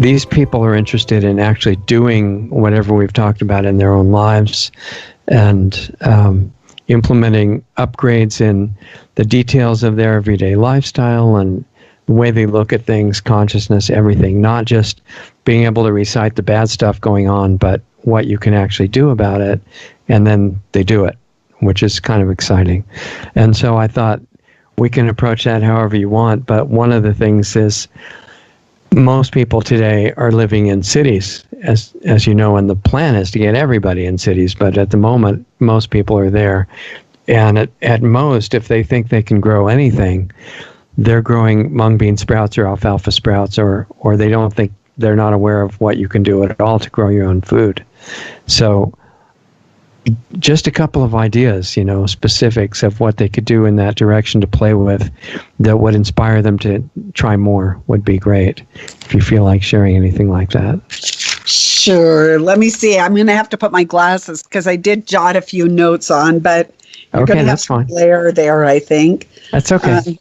these people are interested in actually doing whatever we've talked about in their own lives, and implementing upgrades in the details of their everyday lifestyle and the way they look at things, consciousness, everything, not just being able to recite the bad stuff going on, but what you can actually do about it, and then they do it, which is kind of exciting. And so I thought we can approach that however you want, but one of the things is most people today are living in cities, as you know, and the plan is to get everybody in cities, but at the moment, most people are there. And at most, if they think they can grow anything, they're growing mung bean sprouts or alfalfa sprouts, or they don't think, they're not aware of what you can do at all to grow your own food. So just a couple of ideas, specifics of what they could do in that direction to play with that would inspire them to try more would be great, if you feel like sharing anything like that. Sure. Let me see. I'm going to have to put my glasses because I did jot a few notes on, but you're going to have some glare there, I think. That's okay.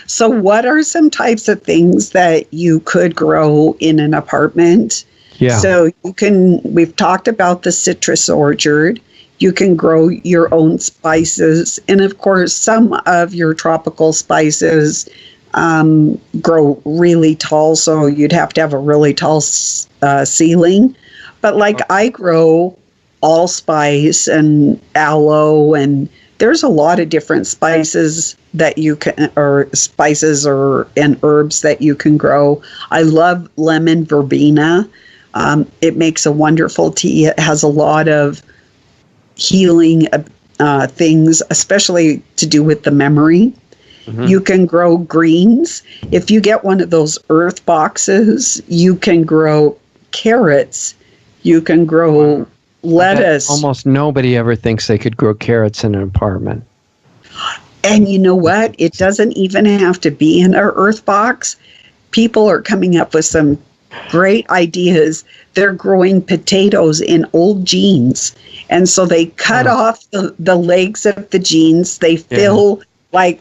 So what are some types of things that you could grow in an apartment? Yeah. So we've talked about the citrus orchard. You can grow your own spices. And of course, some of your tropical spices grow really tall. So you'd have to have a really tall ceiling. But I grow allspice and aloe, and there's a lot of different spices that you can, or spices and herbs that you can grow. I love lemon verbena. It makes a wonderful tea. It has a lot of healing things, especially to do with the memory. Mm-hmm. You can grow greens. If you get one of those earth boxes, you can grow carrots. You can grow lettuce. Almost nobody ever thinks they could grow carrots in an apartment. And you know what? It doesn't even have to be in an earth box. People are coming up with some great ideas. They're growing potatoes in old jeans. And so they cut off the legs of the jeans. They fill the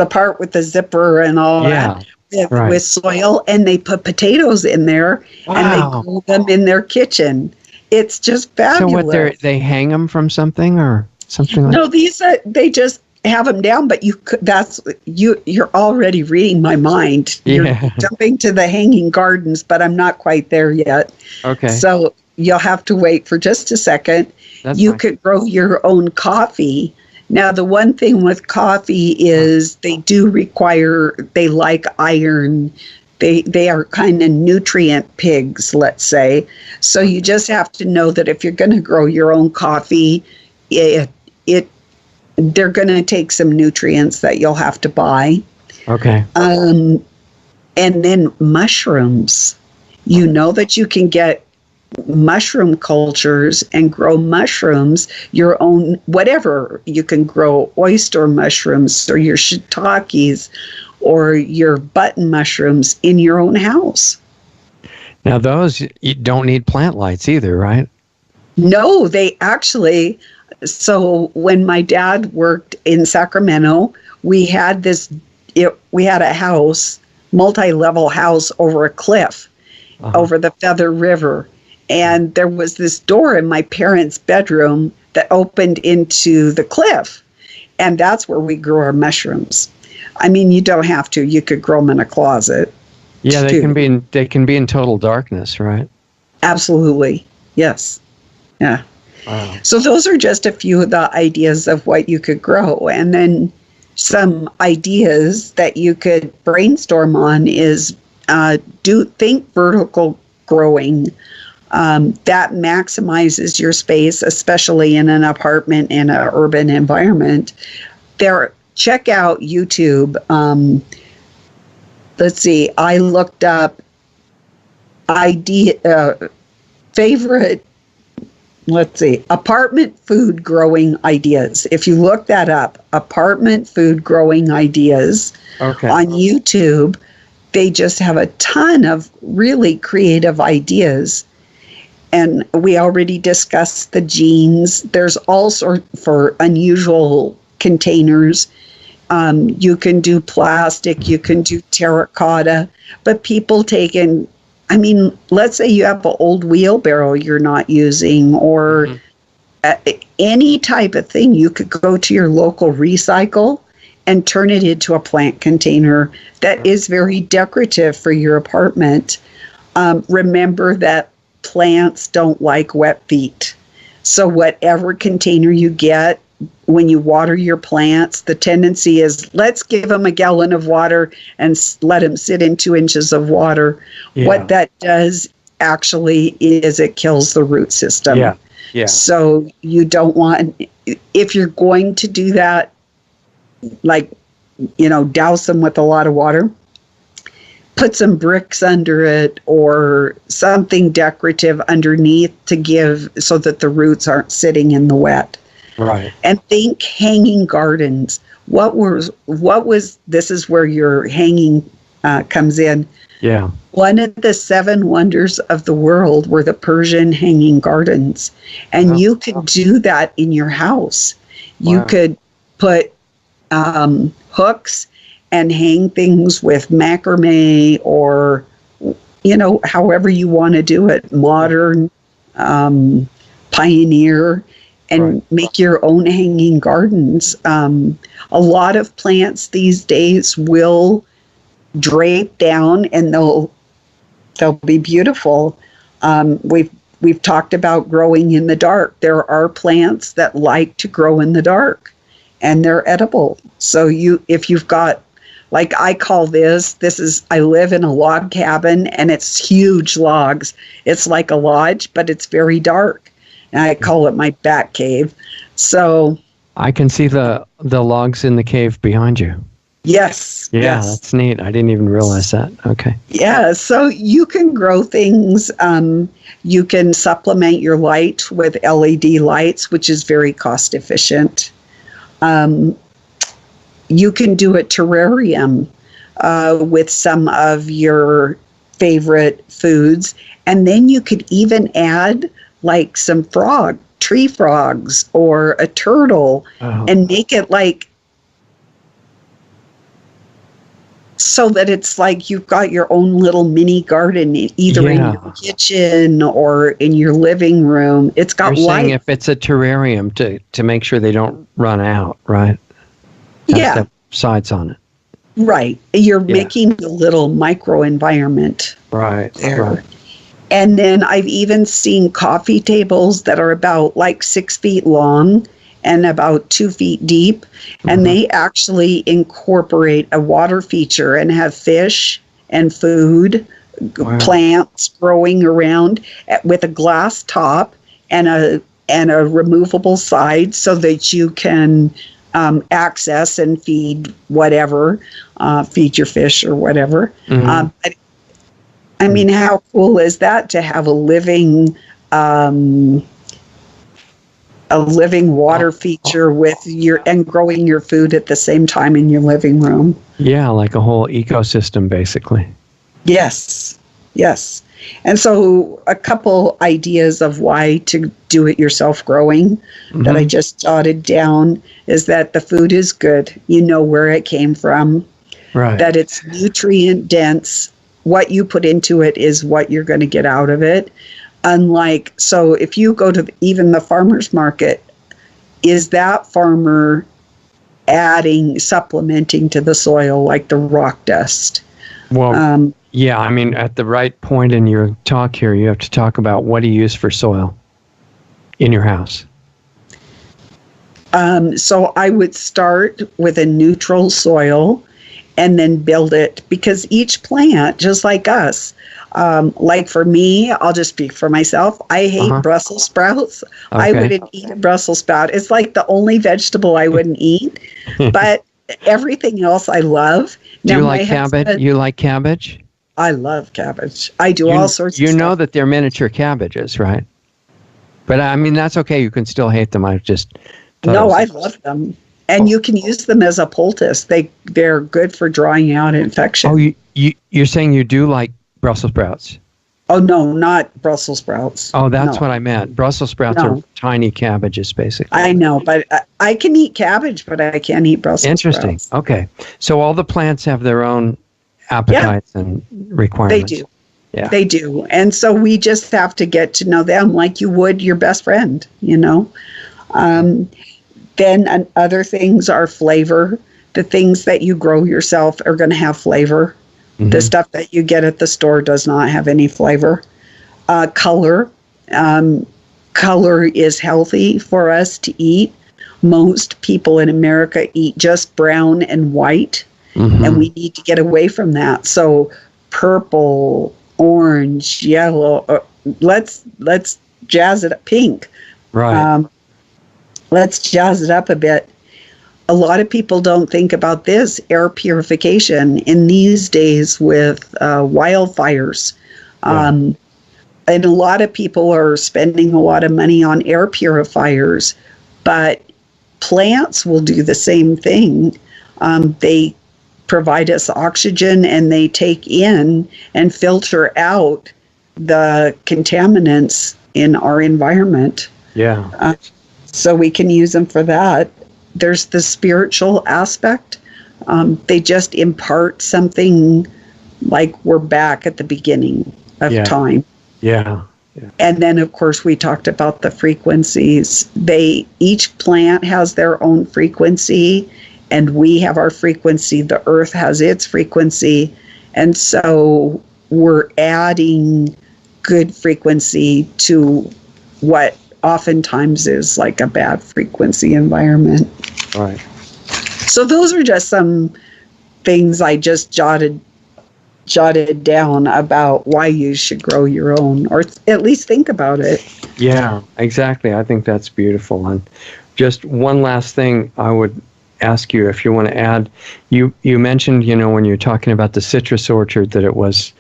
part with the zipper and all that with soil, and they put potatoes in there and they grow them in their kitchen. It's just fabulous. So what, they hang them from something or something like that? No, these they just have them down, but you're already reading my mind. You're jumping to the hanging gardens, but I'm not quite there yet. Okay. So you'll have to wait for just a second. You could grow your own coffee. Now, the one thing with coffee is they like iron. They are kind of nutrient pigs, let's say. So you just have to know that if you're going to grow your own coffee, they're going to take some nutrients that you'll have to buy. Okay. And then mushrooms. You know that you can get mushroom cultures and grow mushrooms, your own, whatever. You can grow oyster mushrooms or your shiitakes or your button mushrooms in your own house. Now those, you don't need plant lights either, right? No, they actually... So when my dad worked in Sacramento, we had a house, multi-level house over a cliff, over the Feather River. And there was this door in my parents' bedroom that opened into the cliff. And that's where we grew our mushrooms. I mean, you don't have to. You could grow them in a closet. Yeah, they can be in total darkness, right? Absolutely. Yes. Yeah. Wow. So those are just a few of the ideas of what you could grow. And then some ideas that you could brainstorm on is think vertical growing. That maximizes your space, especially in an apartment in an urban environment. Check out YouTube. Let's see. I looked up favorite. Let's see, apartment food growing ideas. If you look that up, apartment food growing ideas on YouTube, they just have a ton of really creative ideas. And we already discussed the jeans. There's all sorts for unusual containers. You can do plastic, you can do terracotta, but people take in, I mean, let's say you have an old wheelbarrow you're not using, or any type of thing. You could go to your local recycle and turn it into a plant container that is very decorative for your apartment. Remember that plants don't like wet feet. So whatever container you get, when you water your plants, the tendency is, let's give them a gallon of water and let them sit in 2 inches of water. Yeah. What that does actually is it kills the root system. Yeah. Yeah. So you don't want, if you're going to do that, like, douse them with a lot of water, put some bricks under it or something decorative underneath to give, so that the roots aren't sitting in the wet. Right. And think hanging gardens. What was this is where your hanging comes in. Yeah. One of the 7 wonders of the world were the Persian hanging gardens. And you could do that in your house. You could put hooks and hang things with macrame, or, however you want to do it, modern, pioneer, and make your own hanging gardens. A lot of plants these days will drape down, and they'll be beautiful. We've talked about growing in the dark. There are plants that like to grow in the dark, and they're edible. So if you've got, like, I call I live in a log cabin, and it's huge logs. It's like a lodge, but it's very dark. And I call it my bat cave. So I can see the logs in the cave behind you. Yes. Yeah, yes. That's neat. I didn't even realize that. Okay. Yeah, so you can grow things. You can supplement your light with LED lights, which is very cost efficient. You can do a terrarium with some of your favorite foods. And then you could even add like some tree frogs or a turtle, and make it like, so that it's like you've got your own little mini garden, either in your kitchen or in your living room. It's got You're light. saying if it's a terrarium, to make sure they don't run out, right? Yeah. Sides on it. Right. You're making a little micro environment. Right. There. Right. And then I've even seen coffee tables that are about like 6 feet long and about 2 feet deep. And they actually incorporate a water feature and have fish and food, plants growing around with a glass top and a removable side, so that you can access and feed whatever, feed your fish or whatever. I mean, how cool is that to have a living water feature with and growing your food at the same time in your living room? Yeah, like a whole ecosystem, basically. Yes. And so a couple ideas of why to do it yourself growing that I just jotted down is that the food is good. You know where it came from. Right. That it's nutrient dense. What you put into it is what you're going to get out of it. So if you go to even the farmer's market, is that farmer supplementing to the soil like the rock dust? Well, yeah, I mean, at the right point in your talk here, you have to talk about what do you use for soil in your house? So I would start with a neutral soil and then build it, because each plant, just like us, like for me, I'll just speak for myself. I hate Brussels sprouts. Okay. I wouldn't eat a Brussels sprout. It's like the only vegetable I wouldn't eat, but everything else I love. Do you like cabbage? You like cabbage? I love cabbage. I do all sorts of stuff. You know that they're miniature cabbages, right? But I mean, that's okay. You can still hate them. I just... No, I love them. And you can use them as a poultice. They're good for drawing out infection. Oh, you're saying you do like Brussels sprouts? Oh, no, not Brussels sprouts. Oh, that's No. what I meant. Brussels sprouts are No. tiny cabbages, basically. I know, but I can eat cabbage, but I can't eat Brussels Interesting. sprouts. Okay. So all the plants have their own Yeah, appetites and they requirements. do. Yeah. They do. And so we just have to get to know them like you would your best friend, you know? Then other things are flavor. The things that you grow yourself are going to have flavor. The stuff that you get at the store does not have any flavor. Color. Color is healthy for us to eat. Most people in America eat just brown and white, and we need to get away from that. So purple, orange, yellow, let's jazz it up, pink. Right. Let's jazz it up a bit. A lot of people don't think about this air purification in these days with wildfires. And a lot of people are spending a lot of money on air purifiers, but plants will do the same thing. They provide us oxygen and they take in and filter out the contaminants in our environment. Yeah. So we can use them for that. There's the spiritual aspect. They just impart something like we're back at the beginning of time. Yeah. And then, of course, we talked about the frequencies. Each plant has their own frequency, and we have our frequency. The earth has its frequency. And so we're adding good frequency to what oftentimes is like a bad frequency environment. Right. So those are just some things I just jotted down about why you should grow your own, or at least think about it. Yeah, exactly. I think that's beautiful. And just one last thing I would ask you if you want to add. You mentioned, when you're talking about the citrus orchard, that it was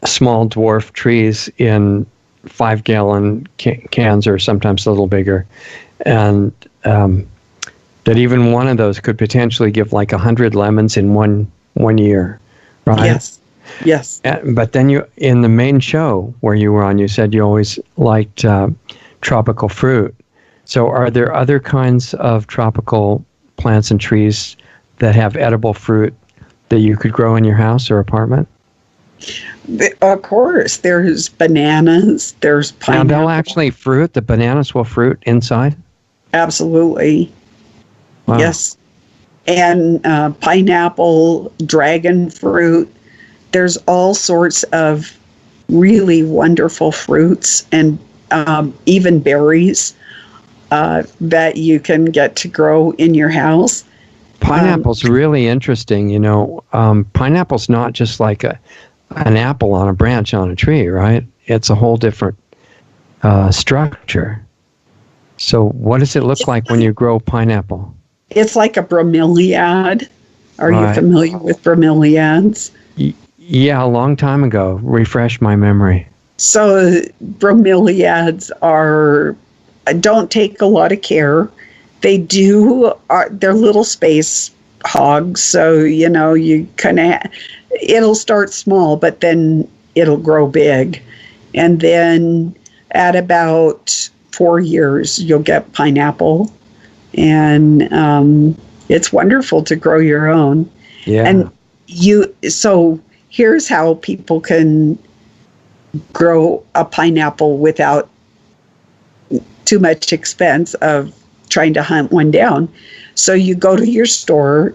small dwarf trees in 5-gallon cans, or sometimes a little bigger, and that even one of those could potentially give like 100 lemons in one year, right? Yes. But then in the main show where you were on, you said you always liked tropical fruit. So are there other kinds of tropical plants and trees that have edible fruit that you could grow in your house or apartment? Of course, there's bananas, there's pineapple. Now they'll actually fruit, the bananas will fruit inside? Absolutely. Wow. Yes. And pineapple, dragon fruit. There's all sorts of really wonderful fruits and even berries that you can get to grow in your house. Pineapple's really interesting. Pineapple's not just like an apple on a branch on a tree, right? It's a whole different structure. So what does it look like when you grow pineapple? It's like a bromeliad. Are you familiar with bromeliads? Yeah, a long time ago. Refresh my memory. So bromeliads don't take a lot of care. They're little space hogs. So, you kind of, it'll start small, but then it'll grow big. And then at about 4 years, you'll get pineapple. And it's wonderful to grow your own. Yeah. And so here's how people can grow a pineapple without too much expense of trying to hunt one down. So you go to your store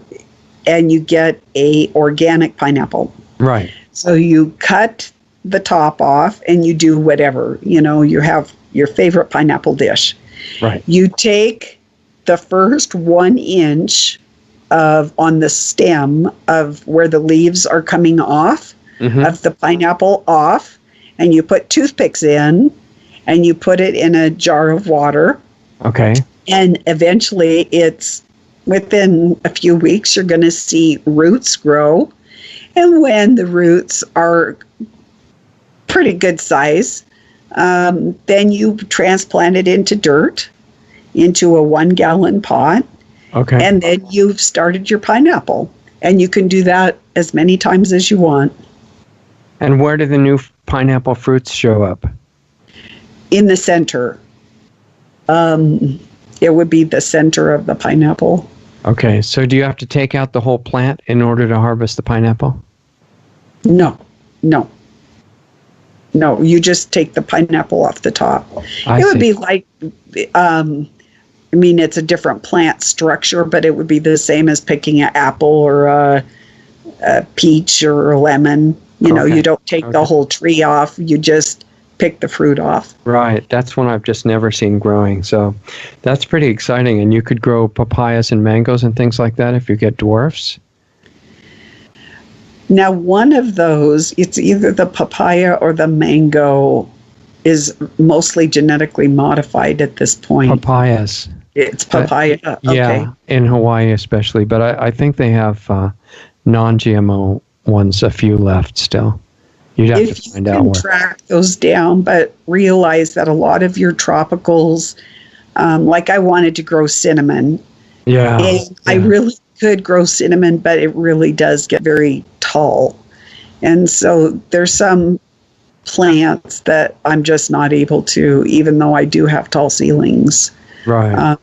and you get a organic pineapple. Right. So you cut the top off and you do whatever, you have your favorite pineapple dish. Right. You take the first 1 inch on the stem of where the leaves are coming off of the pineapple off, and you put toothpicks in, and you put it in a jar of water. Okay. And eventually within a few weeks, you're going to see roots grow. And when the roots are pretty good size, then you transplant it into dirt, into a 1-gallon pot. Okay. And then you've started your pineapple. And you can do that as many times as you want. And where do the new pineapple fruits show up? In the center. It would be the center of the pineapple. Okay, so do you have to take out the whole plant in order to harvest the pineapple? No. You just take the pineapple off the top. I It would see. be like, I mean, it's a different plant structure, but it would be the same as picking an apple or a peach or a lemon. Okay. You don't take the whole tree off. You just pick the fruit off. Right, that's one I've just never seen growing. So that's pretty exciting. And you could grow papayas and mangoes and things like that if you get dwarfs? Now, one of those, it's either the papaya or the mango, is mostly genetically modified at this point. Papayas. It's papaya. Okay. Yeah, in Hawaii especially. But I think they have non-GMO ones, a few left still. You'd have If to you find out can where. track those down, but realize that a lot of your tropicals, like I wanted to grow cinnamon, Yeah. and I really could grow cinnamon, but it really does get very tall. And so there's some plants that I'm just not able to, even though I do have tall ceilings. Right.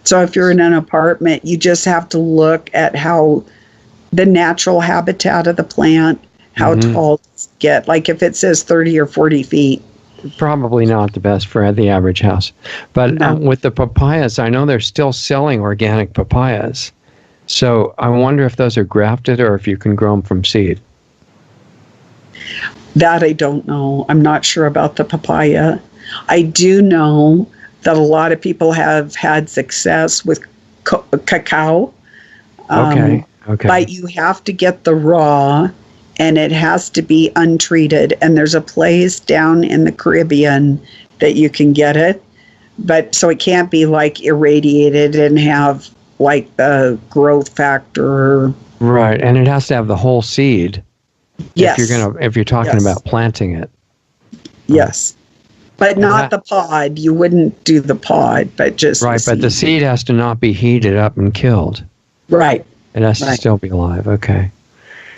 So if you're in an apartment, you just have to look at how the natural habitat of the plant, how tall does it get. Like if it says 30 or 40 feet. Probably not the best for the average house. But No. with the papayas, I know they're still selling organic papayas. So I wonder if those are grafted or if you can grow them from seed. That I don't know. I'm not sure about the papaya. I do know that a lot of people have had success with cacao. Okay. But you have to get the raw, and it has to be untreated. And there's a place down in the Caribbean that you can get it. But so it can't be like irradiated and have like the growth factor. Right. And it has to have the whole seed. Yes. If you're talking about planting it. Yes. But not the pod. You wouldn't do the pod, but just right. But the seed has to not be heated up and killed. Right. It has to still be alive. Okay.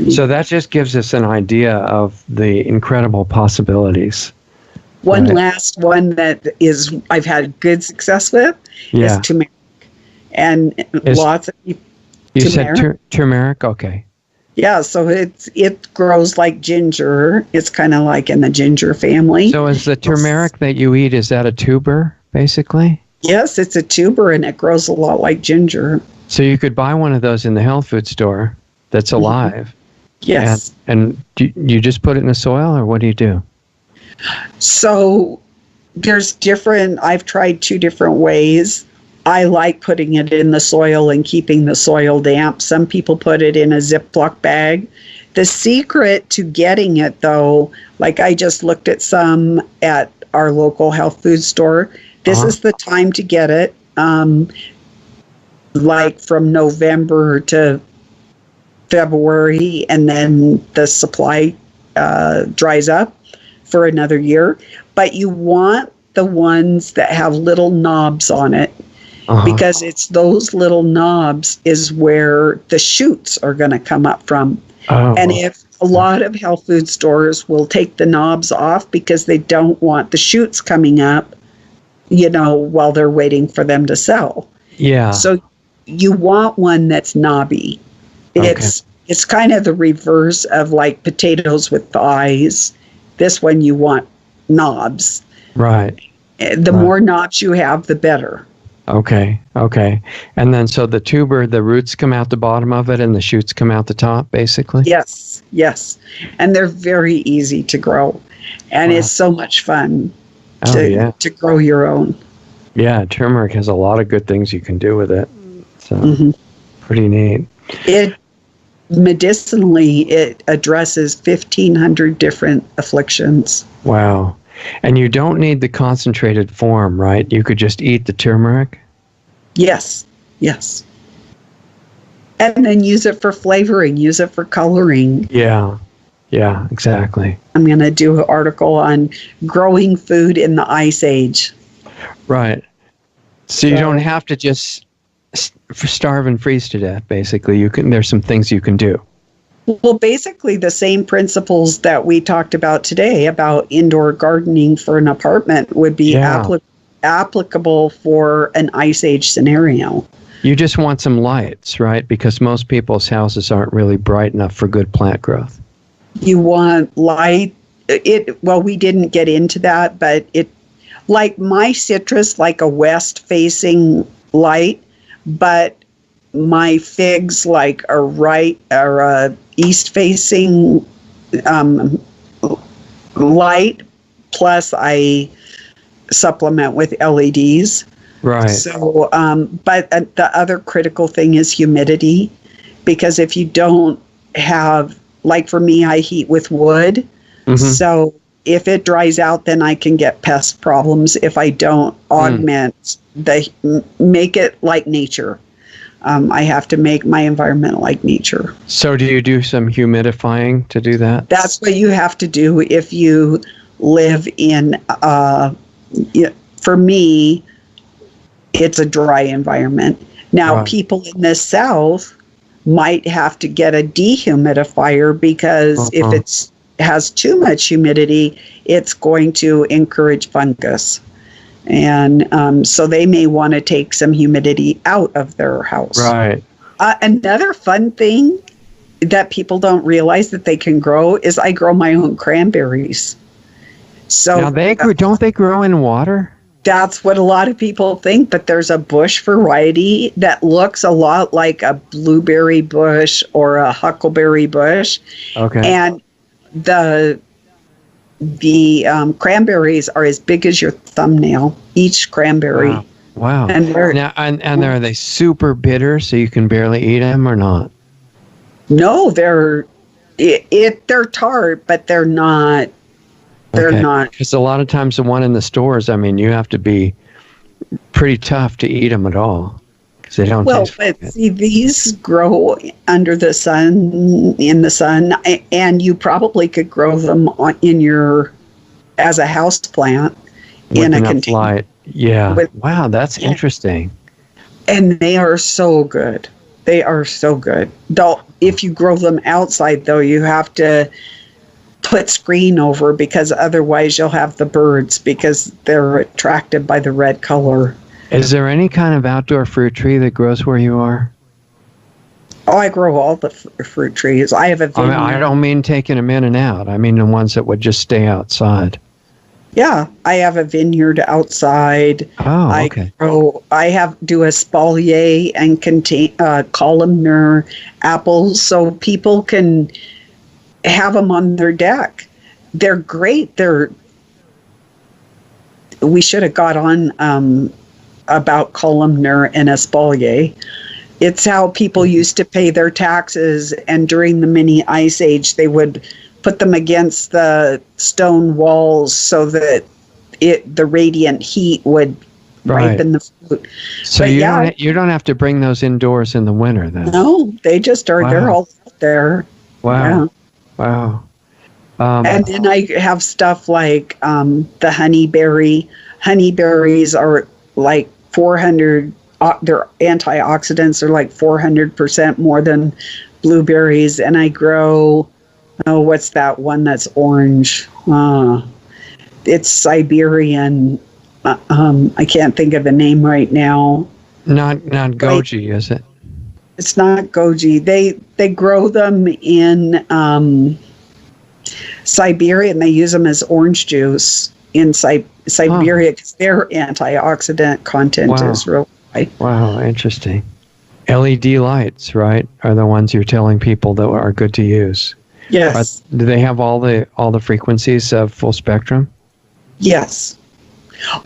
So that just gives us an idea of the incredible possibilities. One last one that is I've had good success with is turmeric. And lots of people. You said turmeric? Okay. Yeah, so it grows like ginger. It's kind of like in the ginger family. So is the turmeric that you eat, is that a tuber, basically? Yes, it's a tuber, and it grows a lot like ginger. So you could buy one of those in the health food store that's alive. Yes. And do you just put it in the soil, or what do you do? So I've tried two different ways. I like putting it in the soil and keeping the soil damp. Some people put it in a Ziploc bag. The secret to getting it, though, like I just looked at some at our local health food store. This is the time to get it, like from November to February, and then the supply dries up for another year. But you want the ones that have little knobs on it. Because it's those little knobs is where the shoots are going to come up from. And if a lot of health food stores will take the knobs off because they don't want the shoots coming up, while they're waiting for them to sell. Yeah. So you want one that's knobby. It's kind of the reverse of like potatoes with thighs. This one you want knobs. Right. The more knobs you have, the better. Okay. And then so the tuber, the roots come out the bottom of it and the shoots come out the top, basically? Yes. And they're very easy to grow. And it's so much fun to grow your own. Yeah, turmeric has a lot of good things you can do with it. So pretty neat. Medicinally, it addresses 1,500 different afflictions. Wow. And you don't need the concentrated form, right? You could just eat the turmeric? Yes. And then use it for flavoring, use it for coloring. Yeah, exactly. I'm going to do an article on growing food in the Ice Age. Right. So you don't have to just starve and freeze to death, basically. There's some things you can do. Well, basically the same principles that we talked about today about indoor gardening for an apartment would be Yeah. applicable for an ice age scenario. You just want some lights, right? Because most people's houses aren't really bright enough for good plant growth. You want light. Well, we didn't get into that, but like my citrus, like a west facing light, but my figs like a right or a east facing light, plus I supplement with LEDs. Right. So, but the other critical thing is humidity, because if you don't have, like for me, I heat with wood. Mhm. So if it dries out, then I can get pest problems if I don't augment make it like nature. I have to make my environment like nature. So do you do some humidifying to do that? That's what you have to do if you live in, for me, it's a dry environment. Now, Right. people in the South might have to get a dehumidifier because if it has too much humidity, it's going to encourage fungus. And so they may want to take some humidity out of their house. Right. Another fun thing that people don't realize that they can grow is I grow my own cranberries. So Now don't they grow in water? that's what a lot of people think, but there's a bush variety that looks a lot like a blueberry bush or a huckleberry bush. Okay. And the cranberries are as big as your thumbnail, each cranberry. Wow. And Are they super bitter so you can barely eat them or not? no, they're tart, but they're not. They're not. Because a lot of times the one in the stores, I mean, you have to be pretty tough to eat them at all because they don't taste but good. see, these grow under the sun, in the sun, and you probably could grow them as a house plant in a enough container. light. Yeah. Wow, that's interesting. And they are so good. They are so good. Though, if you grow them outside, though, you have to put screen over because otherwise you'll have the birds because they're attracted by the red color. Is there any kind of outdoor fruit tree that grows where you are? Oh, I grow all the fruit trees. I have a vineyard. I don't mean taking them in and out. I mean the ones that would just stay outside. Yeah, I have a vineyard outside. Oh, okay. I do espalier and contain columnar apples, so people can have them on their deck. They're great. We should have got on about columnar and espalier. It's how people used to pay their taxes, and during the mini ice age, they would put them against the stone walls so that the radiant heat would ripen the fruit. So you don't have to bring those indoors in the winter then? No, they just are. Wow. They're all out there. Wow. Yeah. Wow. And then I have stuff like the honeyberry. Honeyberries are like 400. Their antioxidants are like 400% more than blueberries. And I grow. Oh, what's that one that's orange? It's Siberian. I can't think of the name right now. Not goji, is it? It's not goji. They grow them in Siberia, and they use them as orange juice in Siberia because their antioxidant content is real high. Wow, interesting. LED lights, right, are the ones you're telling people that are good to use. Yes. Do they have all the frequencies of full spectrum? Yes.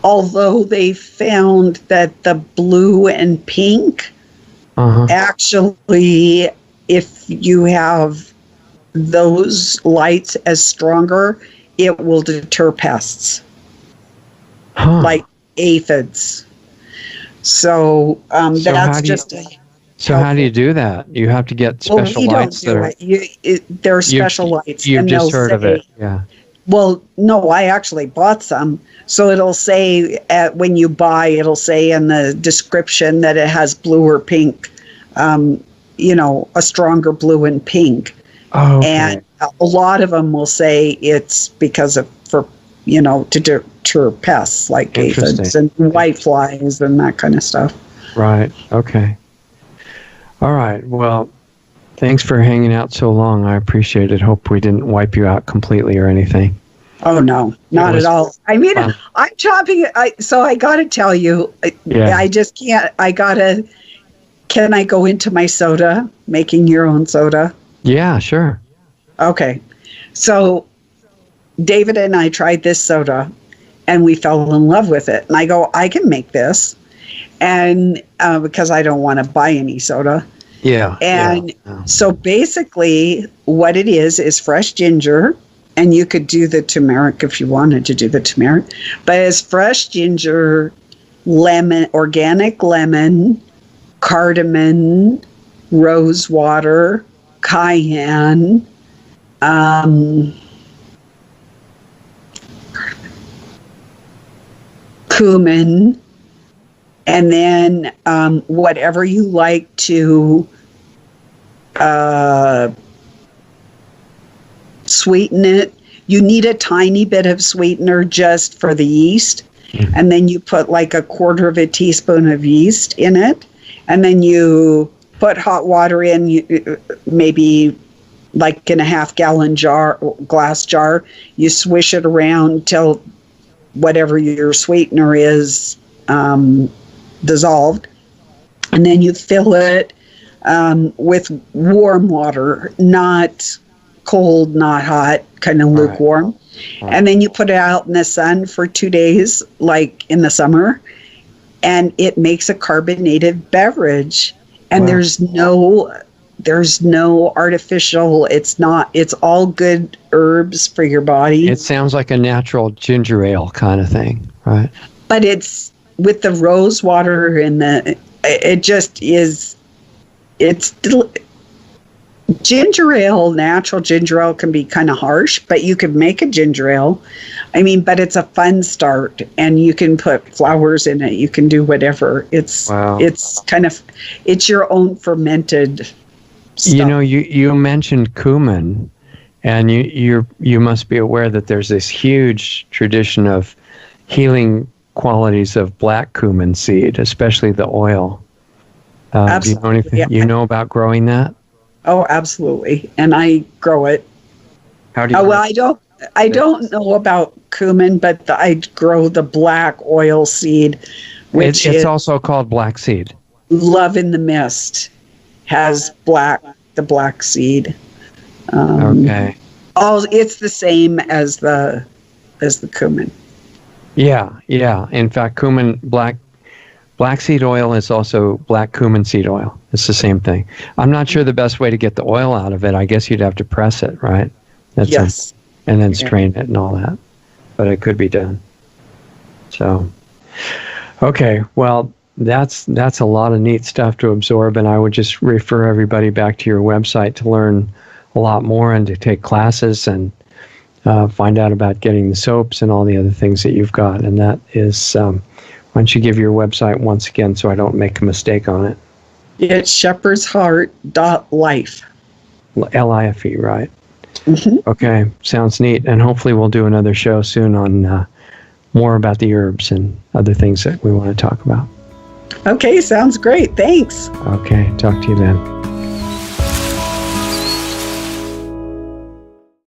Although they found that the blue and pink, actually, if you have those lights as stronger, it will deter pests, like aphids. So that's just a... So how do you do that? You have to get special lights that are... There are special lights. You've just heard of it, yeah. Well, no, I actually bought some. So it'll say, when you buy, it'll say in the description that it has blue or pink, a stronger blue and pink. Oh, okay. And a lot of them will say it's because of, to deter pests like aphids and white flies and that kind of stuff. Right. Okay. All right. Well, thanks for hanging out so long. I appreciate it. Hope we didn't wipe you out completely or anything. Oh, no, not at all. I mean, I'm chopping it. So I got to tell you, I just can't. Can I go into my soda, making your own soda? Yeah, sure. Okay. So David and I tried this soda and we fell in love with it. And I go, I can make this. And because I don't want to buy any soda. Yeah. And so basically what it is fresh ginger. And you could do the turmeric if you wanted to do the turmeric. But it's fresh ginger, lemon, organic lemon, cardamom, rose water, cayenne, cumin, and then whatever you like to sweeten it. You need a tiny bit of sweetener just for the yeast. Mm-hmm. And then you put like a quarter of a teaspoon of yeast in it. And then you put hot water in, maybe like in a half-gallon glass jar. You swish it around till whatever your sweetener is dissolved. And then you fill it with warm water, not cold, not hot, kind of lukewarm. Right. And then you put it out in the sun for 2 days, like in the summer, and it makes a carbonated beverage. And there's no artificial, it's all good herbs for your body. It sounds like a natural ginger ale kind of thing, right? But it's with the rose water and it just is, ginger ale, natural ginger ale can be kind of harsh, but you could make a ginger ale. I mean, but it's a fun start, and you can put flowers in it. You can do whatever. It's your own fermented stuff. You know, you mentioned cumin, and you must be aware that there's this huge tradition of healing qualities of black cumin seed, especially the oil. Absolutely. Do you know anything? You know about growing that? Oh, absolutely. And I grow it. How do you? Well, I don't know about cumin, but I grow the black oil seed, which it's also called black seed. Love in the Mist has the black seed. Okay. It's the same as the cumin. Yeah. In fact, black seed oil is also black cumin seed oil. It's the same thing. I'm not sure the best way to get the oil out of it. I guess you'd have to press it, right? Yes. And then strain it and all that. But it could be done. So, okay. Well, that's a lot of neat stuff to absorb. And I would just refer everybody back to your website to learn a lot more and to take classes and find out about getting the soaps and all the other things that you've got. And that is... why don't you give your website once again so I don't make a mistake on it? It's shepherdsheart.life. LIFE, right? Mm-hmm. Okay, sounds neat. And hopefully we'll do another show soon on more about the herbs and other things that we want to talk about. Okay, sounds great. Thanks. Okay, talk to you then.